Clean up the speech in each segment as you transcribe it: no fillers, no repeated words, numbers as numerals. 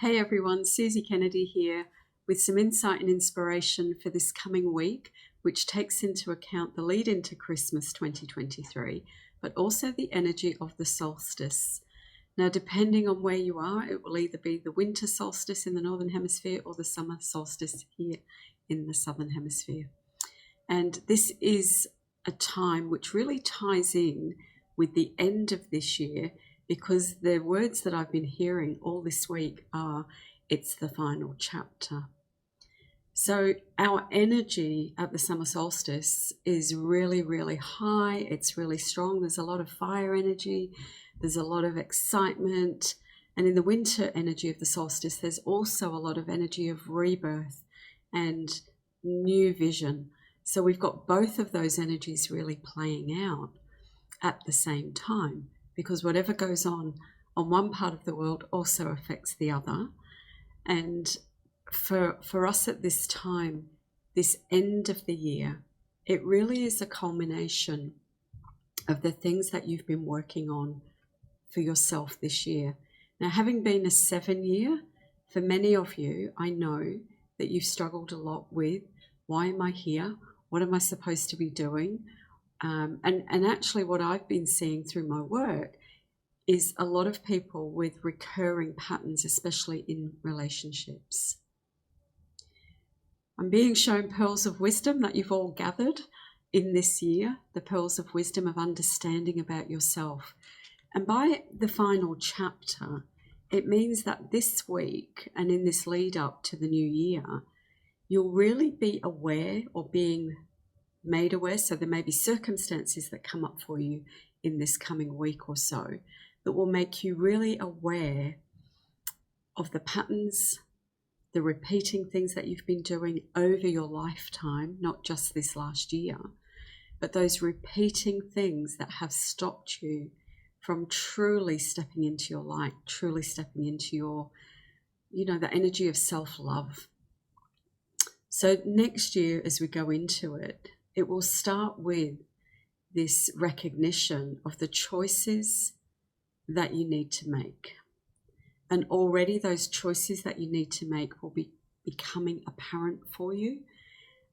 Hey everyone, Susie Kennedy here with some insight and inspiration for this coming week, which takes into account the lead into Christmas 2023, but also the energy of the solstice. Now, depending on where you are, it will either be the winter solstice in the Northern Hemisphere or the summer solstice here in the Southern Hemisphere. And this is a time which really ties in with the end of this year, because the words that I've been hearing all this week are, it's the final chapter. So our energy at the summer solstice is really, really high. It's really strong. There's a lot of fire energy. There's a lot of excitement. And in the winter energy of the solstice, there's also a lot of energy of rebirth and new vision. So we've got both of those energies really playing out at the same time, because whatever goes on one part of the world also affects the other. And for us at this time, this end of the year, it really is a culmination of the things that you've been working on for yourself this year. Now, having been a 7-year, for many of you, I know that you've struggled a lot with, why am I here? What am I supposed to be doing? And actually what I've been seeing through my work is a lot of people with recurring patterns, especially in relationships. I'm being shown pearls of wisdom that you've all gathered in this year, the pearls of wisdom of understanding about yourself. And by the final chapter, it means that this week and in this lead up to the new year, you'll really be aware or being made aware. So there may be circumstances that come up for you in this coming week or so that will make you really aware of the patterns, the repeating things that you've been doing over your lifetime, not just this last year, but those repeating things that have stopped you from truly stepping into your light, truly stepping into your, the energy of self-love. So next year, as we go into it, it will start with this recognition of the choices that you need to make. And already those choices that you need to make will be becoming apparent for you.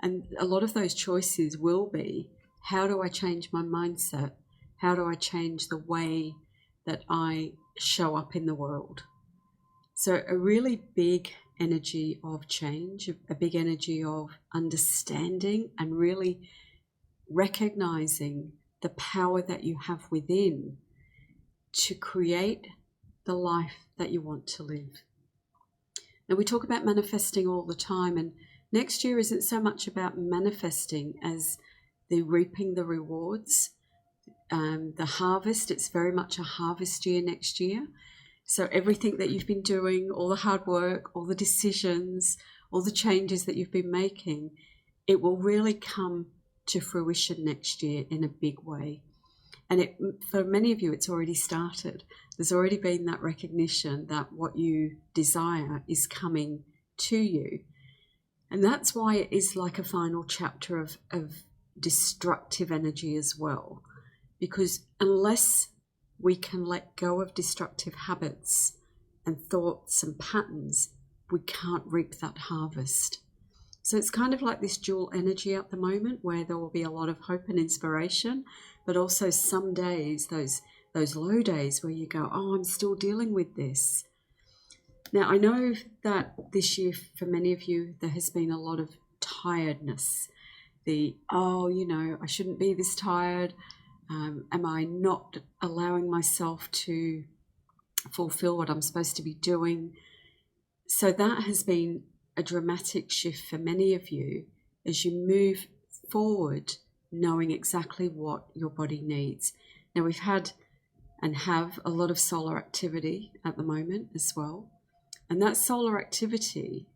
And a lot of those choices will be, how do I change my mindset? How do I change the way that I show up in the world? So a really big energy of change, a big energy of understanding and really recognizing the power that you have within to create the life that you want to live. Now, we talk about manifesting all the time, and next year isn't so much about manifesting as the reaping the rewards, the harvest. It's very much a harvest year next year. So everything that you've been doing, all the hard work, all the decisions, all the changes that you've been making, it will really come to fruition next year in a big way. And for many of you, it's already started. There's already been that recognition that what you desire is coming to you. And that's why it is like a final chapter of destructive energy as well. Because unless we can let go of destructive habits and thoughts and patterns, we can't reap that harvest. So it's kind of like this dual energy at the moment, where there will be a lot of hope and inspiration, but also some days, those low days where you go, oh, I'm still dealing with this. Now, I know that this year for many of you, there has been a lot of tiredness. I shouldn't be this tired. Am I not allowing myself to fulfill what I'm supposed to be doing? So that has been a dramatic shift for many of you as you move forward, knowing exactly what your body needs. Now, we've had and have a lot of solar activity at the moment as well. And that solar activity,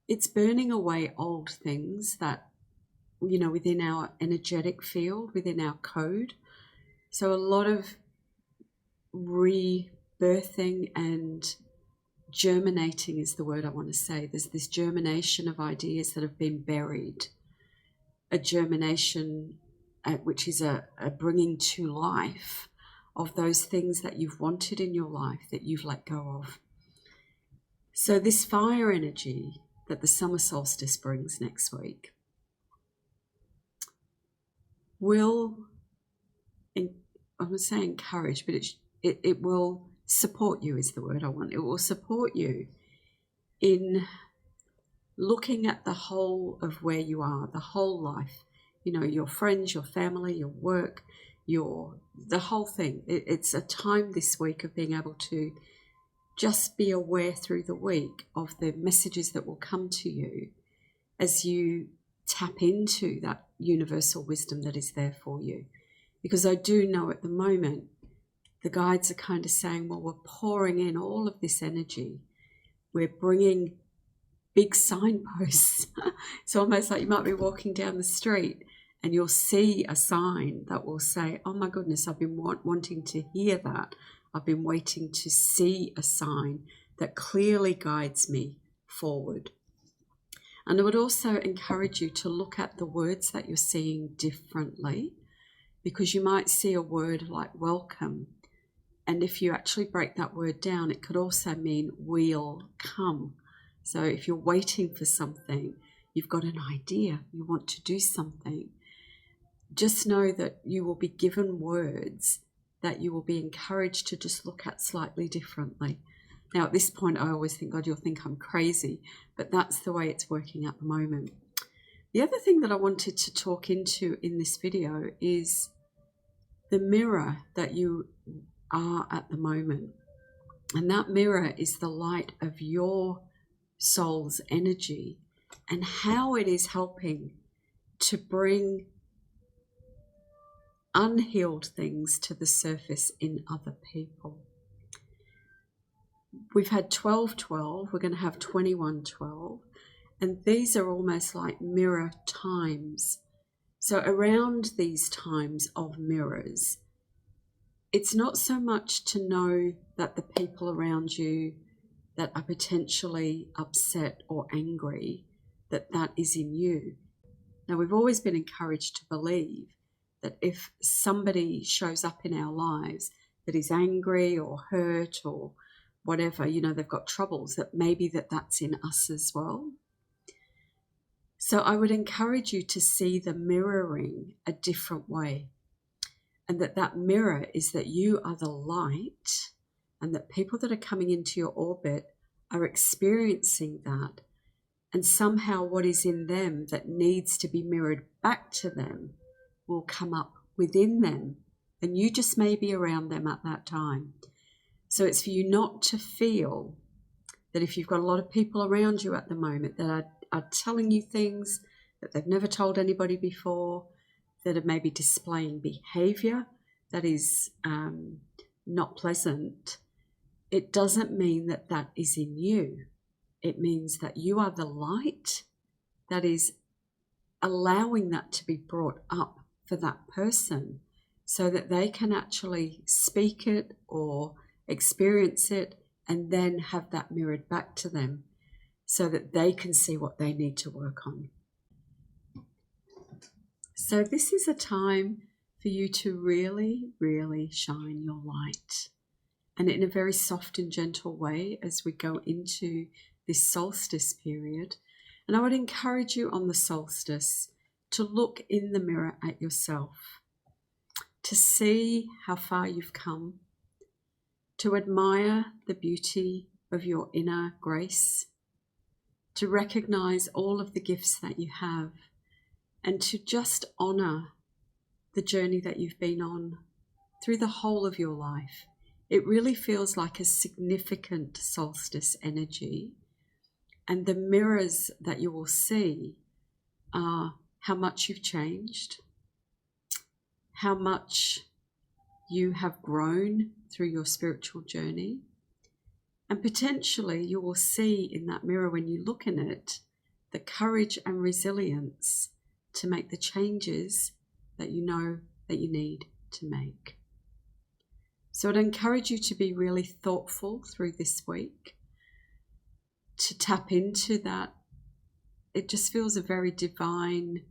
it's burning away old things that, within our energetic field, within our code. So a lot of rebirthing and germinating is the word I want to say. There's this germination of ideas that have been buried, a germination which is a bringing to life of those things that you've wanted in your life that you've let go of. So this fire energy that the summer solstice brings next week will, I'm going to say encourage, but it will support you is the word I want. It will support you in looking at the whole of where you are, the whole life, you know, your friends, your family, your work, the whole thing. It's a time this week of being able to just be aware through the week of the messages that will come to you as you tap into that universal wisdom that is there for you. Because I do know at the moment, the guides are kind of saying, well, we're pouring in all of this energy. We're bringing big signposts. It's almost like you might be walking down the street and you'll see a sign that will say, oh my goodness, I've been wanting to hear that. I've been waiting to see a sign that clearly guides me forward. And I would also encourage you to look at the words that you're seeing differently, because you might see a word like welcome. And if you actually break that word down, it could also mean we'll come. So if you're waiting for something, you've got an idea, you want to do something, just know that you will be given words that you will be encouraged to just look at slightly differently. Now, at this point, I always think, God, you'll think I'm crazy, but that's the way it's working at the moment. The other thing that I wanted to talk into in this video is the mirror that you are at the moment. And that mirror is the light of your soul's energy and how it is helping to bring unhealed things to the surface in other people. We've had 12-12, we're going to have 21-12, and these are almost like mirror times. So around these times of mirrors, it's not so much to know that the people around you that are potentially upset or angry, that is in you. Now, we've always been encouraged to believe that if somebody shows up in our lives that is angry or hurt or whatever, you know, they've got troubles, that maybe that's in us as well. So I would encourage you to see the mirroring a different way, and that mirror is that you are the light, and that people that are coming into your orbit are experiencing that, and somehow what is in them that needs to be mirrored back to them will come up within them, and you just may be around them at that time. So it's for you not to feel that if you've got a lot of people around you at the moment that are telling you things that they've never told anybody before, that are maybe displaying behavior that is not pleasant, it doesn't mean that is in you. It means that you are the light that is allowing that to be brought up for that person so that they can actually speak it or experience it and then have that mirrored back to them so that they can see what they need to work on. So this is a time for you to really, really shine your light, and in a very soft and gentle way as we go into this solstice period. And I would encourage you on the solstice to look in the mirror at yourself, to see how far you've come, to admire the beauty of your inner grace, to recognize all of the gifts that you have, and to just honor the journey that you've been on through the whole of your life. It really feels like a significant solstice energy, and the mirrors that you will see are how much you've changed, how much you have grown through your spiritual journey, and potentially you will see in that mirror when you look in it the courage and resilience to make the changes that you know that you need to make. So I'd encourage you to be really thoughtful through this week, to tap into that. It just feels a very divine,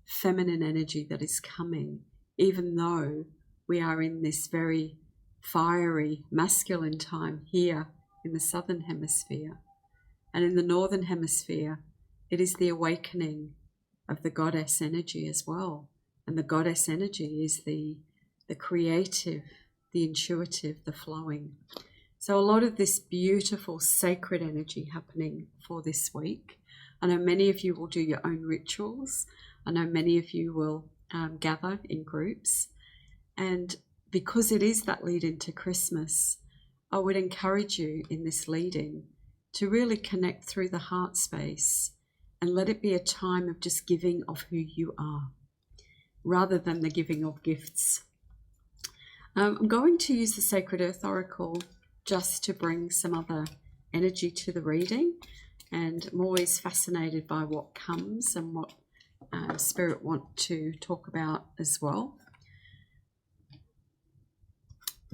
feminine energy that is coming, even though we are in this very fiery, masculine time here in the Southern Hemisphere. And in the Northern Hemisphere, it is the awakening of the goddess energy as well. And the goddess energy is the creative, the intuitive, the flowing. So a lot of this beautiful sacred energy happening for this week. I know many of you will do your own rituals. I know many of you will gather in groups. And because it is that lead into Christmas, I would encourage you in this lead-in to really connect through the heart space and let it be a time of just giving of who you are, rather than the giving of gifts. I'm going to use the Sacred Earth Oracle just to bring some other energy to the reading, and I'm always fascinated by what comes and what Spirit want to talk about as well.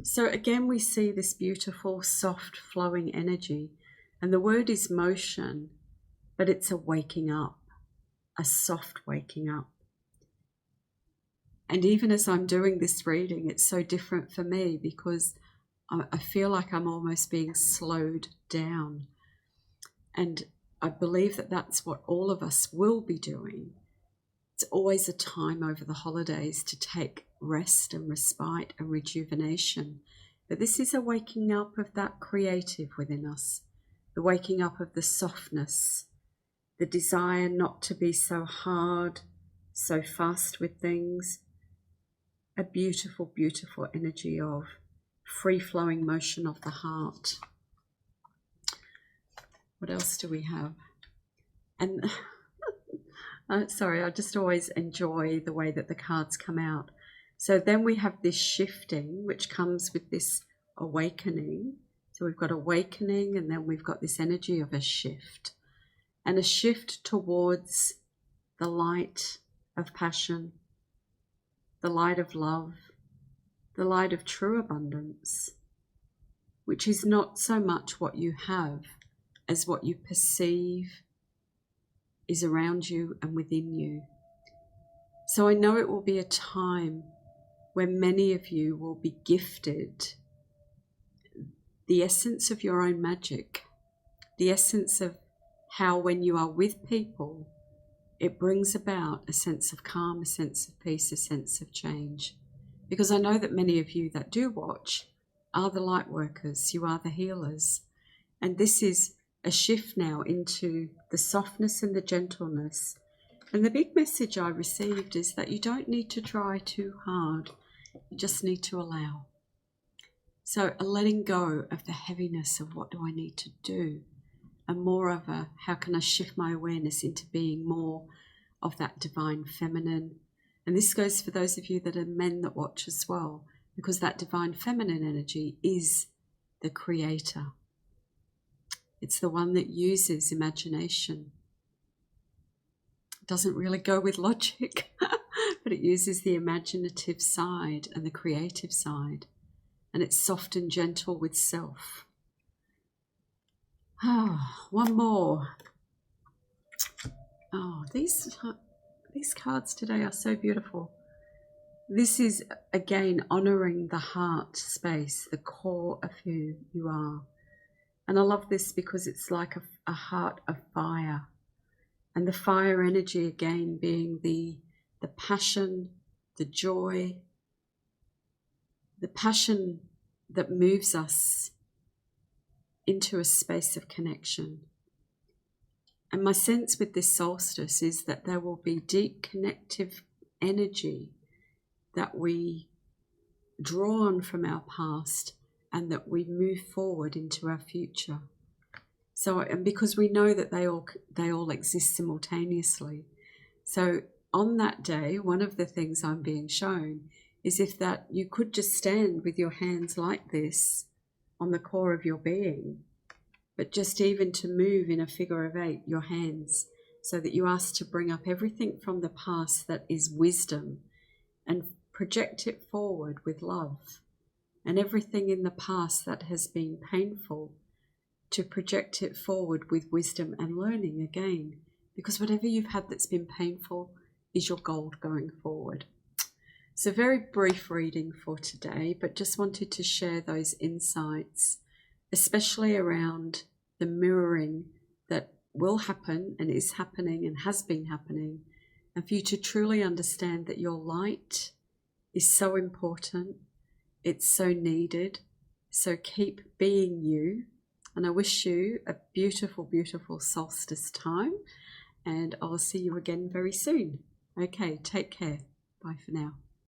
So again, we see this beautiful, soft, flowing energy, and the word is motion, but it's a waking up, a soft waking up. And even as I'm doing this reading, it's so different for me because I feel like I'm almost being slowed down. And I believe that that's what all of us will be doing. It's always a time over the holidays to take rest and respite and rejuvenation. But this is a waking up of that creative within us, the waking up of the softness, the desire not to be so hard, so fast with things. A beautiful, beautiful energy of free-flowing motion of the heart. What else do we have? And sorry, I just always enjoy the way that the cards come out. So then we have this shifting, which comes with this awakening. So we've got awakening, and then we've got this energy of a shift. And a shift towards the light of passion, the light of love, the light of true abundance, which is not so much what you have as what you perceive is around you and within you. So I know it will be a time where many of you will be gifted the essence of your own magic, the essence of how when you are with people, it brings about a sense of calm, a sense of peace, a sense of change. Because I know that many of you that do watch are the light workers, you are the healers. And this is a shift now into the softness and the gentleness. And the big message I received is that you don't need to try too hard, you just need to allow. So a letting go of the heaviness of what do I need to do, and more of a how can I shift my awareness into being more of that divine feminine. And this goes for those of you that are men that watch as well, because that divine feminine energy is the creator. It's the one that uses imagination. It doesn't really go with logic, but it uses the imaginative side and the creative side. And it's soft and gentle with self. One more. Oh, these cards today are so beautiful. This is, again, honoring the heart space, the core of who you are. And I love this because it's like a heart of fire. And the fire energy, again, being the passion, the joy, the passion that moves us into a space of connection. And my sense with this solstice is that there will be deep connective energy that we draw on from our past and that we move forward into our future. So, and because we know that they all exist simultaneously. So on that day, one of the things I'm being shown is if that you could just stand with your hands like this on the core of your being, but just even to move in a figure of 8, your hands, so that you ask to bring up everything from the past that is wisdom and project it forward with love, and everything in the past that has been painful, to project it forward with wisdom and learning again, because whatever you've had that's been painful is your gold going forward. It's a very brief reading for today, but just wanted to share those insights, especially around the mirroring that will happen and is happening and has been happening, and for you to truly understand that your light is so important, it's so needed. So keep being you, and I wish you a beautiful, beautiful solstice time, and I'll see you again very soon. Okay, take care. Bye for now.